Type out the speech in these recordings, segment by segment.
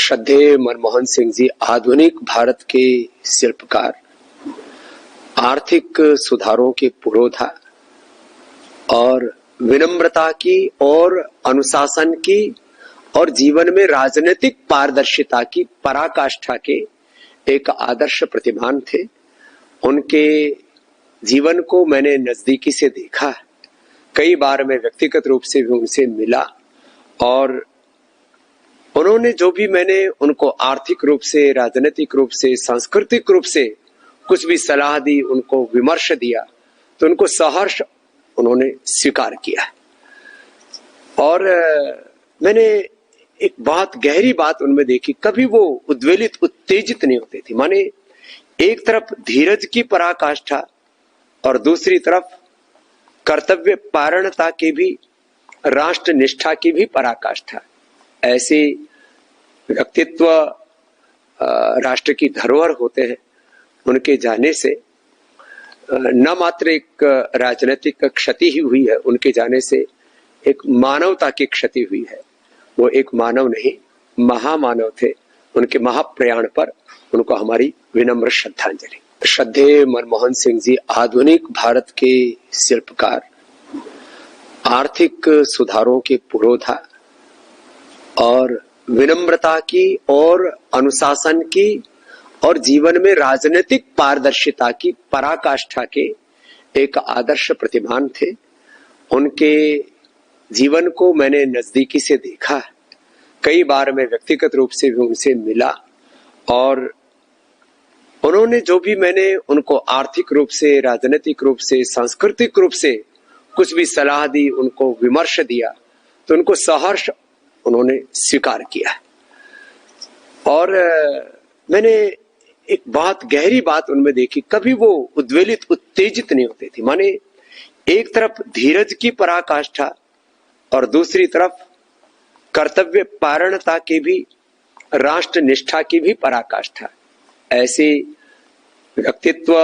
श्रद्धेय मनमोहन सिंह जी आधुनिक भारत के शिल्पकार, आर्थिक सुधारों के पुरोधा और विनम्रता की और अनुशासन की और जीवन में राजनीतिक पारदर्शिता की पराकाष्ठा के एक आदर्श प्रतिमान थे। उनके जीवन को मैंने नजदीकी से देखा, कई बार मैं व्यक्तिगत रूप से भी उनसे मिला और उन्होंने जो भी मैंने उनको आर्थिक रूप से, राजनीतिक रूप से, सांस्कृतिक रूप से कुछ भी सलाह दी, उनको विमर्श दिया, तो उनको सहर्ष उन्होंने स्वीकार किया। और मैंने एक बहुत गहरी बात उनमें देखी, कभी वो उद्वेलित, उत्तेजित नहीं होते थे। माने एक तरफ धीरज की पराकाष्ठा और दूसरी तरफ कर्तव्य पारणता की भी, राष्ट्र निष्ठा की भी पराकाष्ठा। ऐसे व्यक्तित्व राष्ट्र की धरोहर होते हैं। उनके जाने से न मात्र एक राजनीतिक क्षति ही हुई है, उनके जाने से एक मानवता की क्षति हुई है। वो एक मानव नहीं, महामानव थे। उनके महाप्रयाण पर उनको हमारी विनम्र श्रद्धांजलि। श्रद्धेय मनमोहन सिंह जी आधुनिक भारत के शिल्पकार, आर्थिक सुधारों के पुरोधा और विनम्रता की और अनुशासन की और जीवन में राजनीतिक पारदर्शिता की पराकाष्ठा के एक आदर्श प्रतिमान थे। उनके जीवन को मैंने नजदीकी से देखा, कई बार मैं व्यक्तिगत रूप से भी उनसे मिला और उन्होंने जो भी मैंने उनको आर्थिक रूप से, राजनीतिक रूप से, सांस्कृतिक रूप से कुछ भी सलाह दी, उनको विमर्श दिया, तो उनको सहर्ष उन्होंने स्वीकार किया। और मैंने एक बहुत गहरी बात उनमें देखी, कभी वो उद्वेलित, उत्तेजित नहीं होते थे। माने एक तरफ धीरज की पराकाष्ठा और दूसरी तरफ कर्तव्य पारणता की भी, राष्ट्र निष्ठा की भी पराकाष्ठा। ऐसे व्यक्तित्व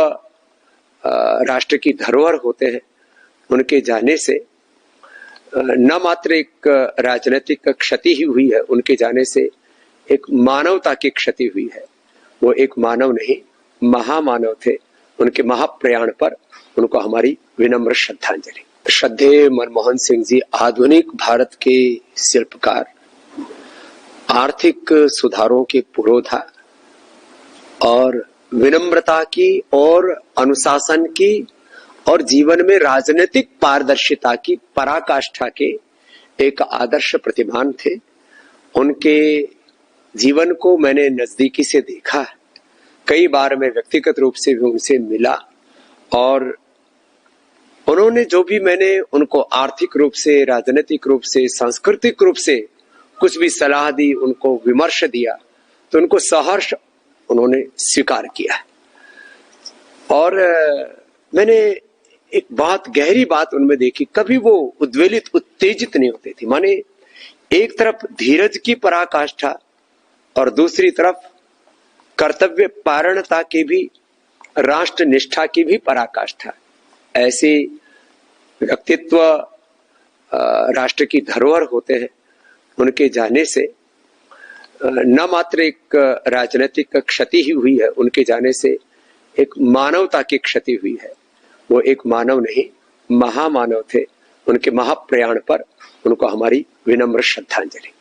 राष्ट्र की धरोहर होते हैं। उनके जाने से न मात्र एक राजनीतिक क्षति ही हुई है, उनके जाने से एक मानवता की क्षति हुई है। वो एक मानव नहीं, महामानव थे। उनके महाप्रयाण पर उनको हमारी विनम्र श्रद्धांजलि। श्रद्धेय मनमोहन सिंह जी आधुनिक भारत के शिल्पकार, आर्थिक सुधारों के पुरोधा और विनम्रता की और अनुशासन की और जीवन में राजनीतिक पारदर्शिता की पराकाष्ठा के एक आदर्श प्रतिमान थे। उनके जीवन को मैंने नजदीकी से देखा, कई बार मैं व्यक्तिगत रूप से भी उनसे मिला और उन्होंने जो भी मैंने उनको आर्थिक रूप से, राजनीतिक रूप से, सांस्कृतिक रूप से कुछ भी सलाह दी, उनको विमर्श दिया, तो उनको सहर्ष उन्होंने स्वीकार किया। और मैंने एक बहुत गहरी बात उनमें देखी, कभी वो उद्वेलित, उत्तेजित नहीं होते थे। माने एक तरफ धीरज की पराकाष्ठा और दूसरी तरफ कर्तव्य पारणता की भी, राष्ट्र निष्ठा की भी पराकाष्ठा। ऐसे व्यक्तित्व राष्ट्र की धरोहर होते हैं। उनके जाने से न मात्र एक राजनीतिक क्षति ही हुई है, उनके जाने से एक मानवता की क्षति हुई है। वो एक मानव नहीं, महामानव थे। उनके महाप्रयाण पर उनको हमारी विनम्र श्रद्धांजलि।